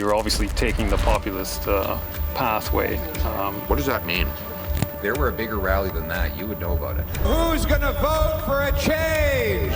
you're obviously taking the populist pathway. What does that mean? If there were a bigger rally than that, you would know about it. Who's gonna vote for a change?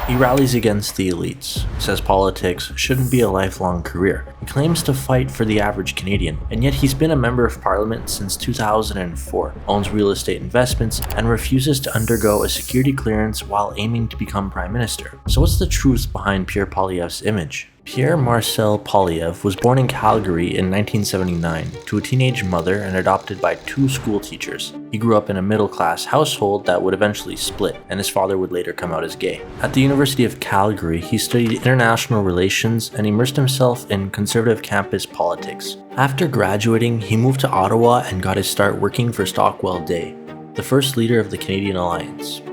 He rallies against the elites, says politics shouldn't be a lifelong career. He claims to fight for the average Canadian, and yet he's been a member of parliament since 2004, owns real estate investments, and refuses to undergo a security clearance while aiming to become prime minister. So what's the truth behind Pierre Poilievre's image? Pierre Marcel Poilievre was born in Calgary in 1979 to a teenage mother and adopted by 2 school teachers. He grew up in a middle-class household that would eventually split, and his father would later come out as gay. At the University of Calgary, he studied international relations and immersed himself in conservative campus politics. After graduating, he moved to Ottawa and got his start working for Stockwell Day, the first leader of the Canadian Alliance.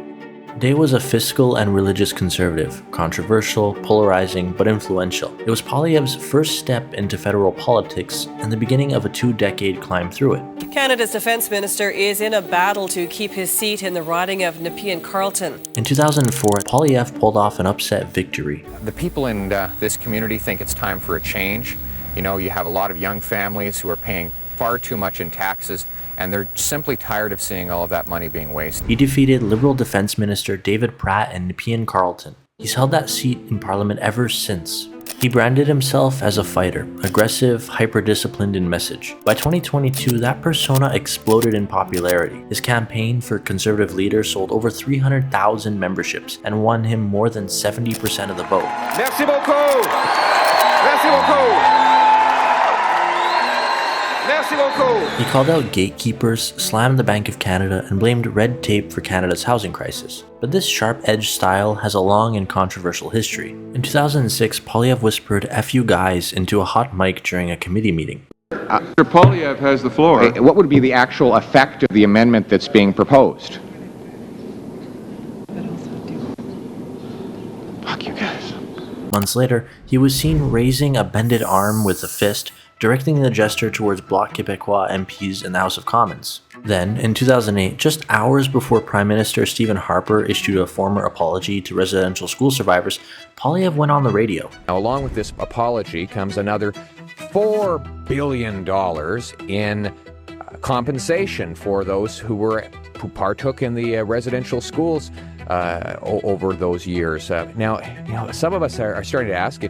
Day was a fiscal and religious conservative, controversial, polarizing, but influential. It was Poilievre's first step into federal politics and the beginning of a 2-decade climb through it. Canada's defence minister is in a battle to keep his seat in the riding of Nepean Carleton. In 2004, Poilievre pulled off an upset victory. The people in this community think it's time for a change. You know, you have a lot of young families who are paying far too much in taxes, and they're simply tired of seeing all of that money being wasted. He defeated Liberal Defence Minister David Pratt in Nepean Carleton. He's held that seat in Parliament ever since. He branded himself as a fighter, aggressive, hyper-disciplined in message. By 2022, that persona exploded in popularity. His campaign for Conservative leader sold over 300,000 memberships and won him more than 70% of the vote. Merci beaucoup! Merci beaucoup! He called out gatekeepers, slammed the Bank of Canada, and blamed red tape for Canada's housing crisis. But this sharp-edged style has a long and controversial history. In 2006, Poilievre whispered "F you guys" into a hot mic during a committee meeting. Mr. Poilievre has the floor. What would be the actual effect of the amendment that's being proposed? Fuck you guys. Months later, he was seen raising a bended arm with a fist, directing the gesture towards Bloc Québécois MPs in the House of Commons. Then, in 2008, just hours before Prime Minister Stephen Harper issued a formal apology to residential school survivors, Poilievre went on the radio. Now, along with this apology comes another $4 billion in compensation for those who partook in the residential schools over those years. Now, some of us are starting to ask,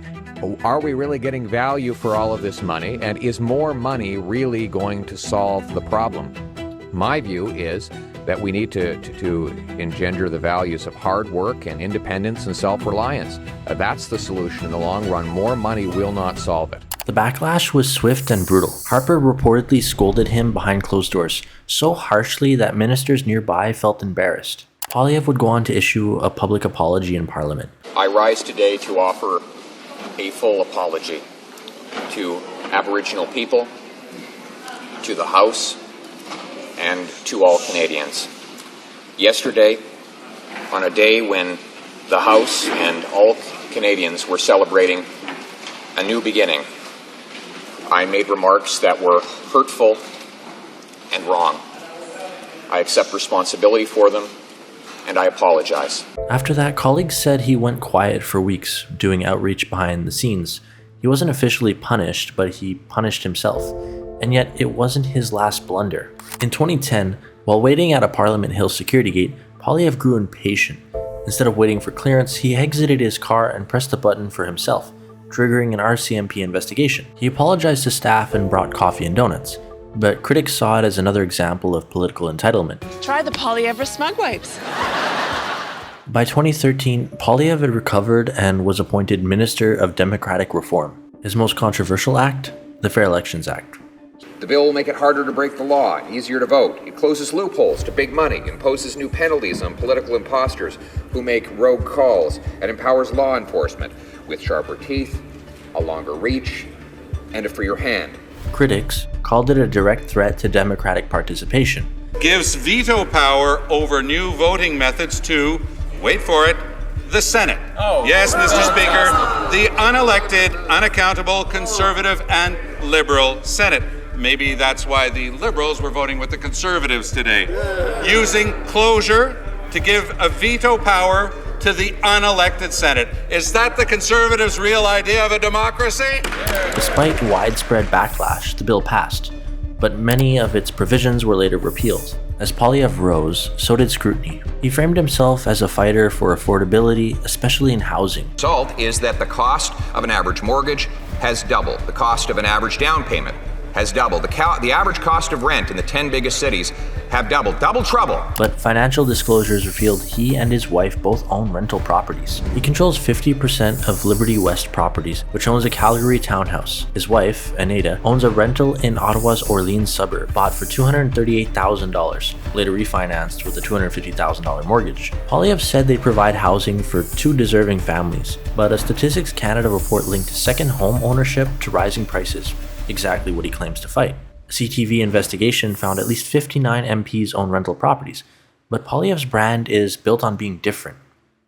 are we really getting value for all of this money? And is more money really going to solve the problem? My view is that we need to engender the values of hard work and independence and self-reliance. That's the solution in the long run. More money will not solve it. The backlash was swift and brutal. Harper reportedly scolded him behind closed doors, so harshly that ministers nearby felt embarrassed. Poilievre would go on to issue a public apology in Parliament. I rise today to offer a full apology to Aboriginal people, to the House, and to all Canadians. Yesterday, on a day when the House and all Canadians were celebrating a new beginning, I made remarks that were hurtful and wrong. I accept responsibility for them, and I apologize. After that, colleagues said he went quiet for weeks, doing outreach behind the scenes. He wasn't officially punished, but he punished himself. And yet, it wasn't his last blunder. In 2010, while waiting at a Parliament Hill security gate, Poilievre grew impatient. Instead of waiting for clearance, he exited his car and pressed a button for himself, triggering an RCMP investigation. He apologized to staff and brought coffee and donuts, but critics saw it as another example of political entitlement. Try the Poilievre smug wipes. By 2013, Poilievre had recovered and was appointed Minister of Democratic Reform. His most controversial act? The Fair Elections Act. The bill will make it harder to break the law and easier to vote. It closes loopholes to big money, imposes new penalties on political imposters who make rogue calls, and empowers law enforcement with sharper teeth, a longer reach, and a freer hand. Critics called it a direct threat to democratic participation. Gives veto power over new voting methods to, wait for it, the Senate. Yes, Mr. Speaker, the unelected, unaccountable, conservative, and liberal Senate. Maybe that's why the Liberals were voting with the Conservatives today. Using closure to give a veto power to to the unelected Senate. Is that the Conservatives' real idea of a democracy? Despite widespread backlash, the bill passed, but many of its provisions were later repealed. As Poilievre rose, so did scrutiny. He framed himself as a fighter for affordability, especially in housing. The result is that the cost of an average mortgage has doubled. The cost of an average down payment has doubled. The average cost of rent in the 10 biggest cities have doubled. Double trouble. But financial disclosures revealed he and his wife both own rental properties. He controls 50% of Liberty West Properties, which owns a Calgary townhouse. His wife, Anita, owns a rental in Ottawa's Orleans suburb, bought for $238,000, later refinanced with a $250,000 mortgage. Poilievre said they provide housing for 2 deserving families, but a Statistics Canada report linked second home ownership to rising prices, exactly what he claims to fight. A CTV investigation found at least 59 MPs own rental properties, but Poilievre's brand is built on being different.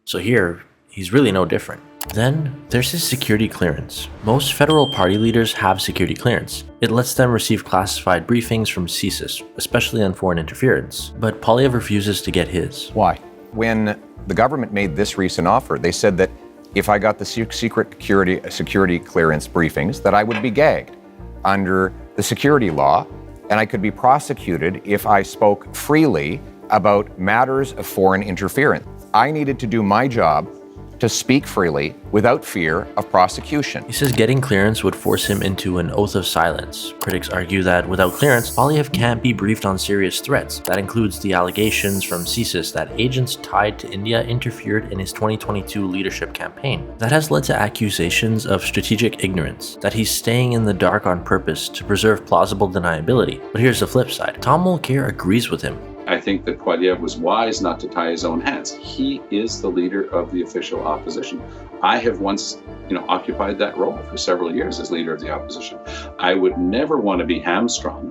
So here, he's really no different. Then, there's his security clearance. Most federal party leaders have security clearance. It lets them receive classified briefings from CSIS, especially on foreign interference. But Poilievre refuses to get his. Why? When the government made this recent offer, they said that if I got the secret security clearance briefings, that I would be gagged under the security law, and I could be prosecuted if I spoke freely about matters of foreign interference. I needed to do my job to speak freely without fear of prosecution. He says getting clearance would force him into an oath of silence. Critics argue that without clearance, Poilievre can't be briefed on serious threats. That includes the allegations from CSIS that agents tied to India interfered in his 2022 leadership campaign. That has led to accusations of strategic ignorance, that he's staying in the dark on purpose to preserve plausible deniability. But here's the flip side. Tom Mulcair agrees with him. I think that Poilievre was wise not to tie his own hands. He is the leader of the official opposition. I have once, occupied that role for several years as leader of the opposition. I would never want to be hamstrung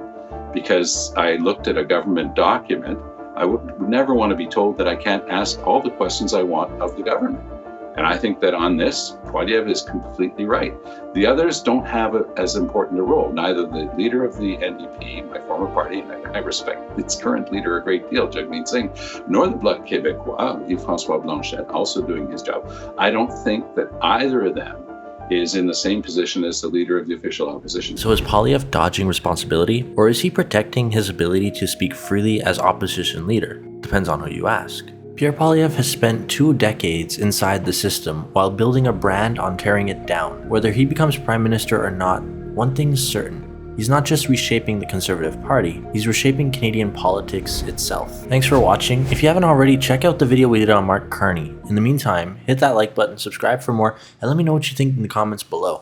because I looked at a government document. I would never want to be told that I can't ask all the questions I want of the government. And I think that on this, Poilievre is completely right. The others don't have as important a role. Neither the leader of the NDP, my former party, and I respect its current leader a great deal, Jagmeet Singh, nor the Bloc Québécois, Yves-François Blanchet, also doing his job. I don't think that either of them is in the same position as the leader of the official opposition. So is Poilievre dodging responsibility, or is he protecting his ability to speak freely as opposition leader? Depends on who you ask. Pierre Poilievre has spent 2 decades inside the system while building a brand on tearing it down. Whether he becomes prime minister or not, one thing's certain. He's not just reshaping the Conservative Party, he's reshaping Canadian politics itself. Thanks for watching. If you haven't already, check out the video we did on Mark Carney. In the meantime, hit that like button, subscribe for more, and let me know what you think in the comments below.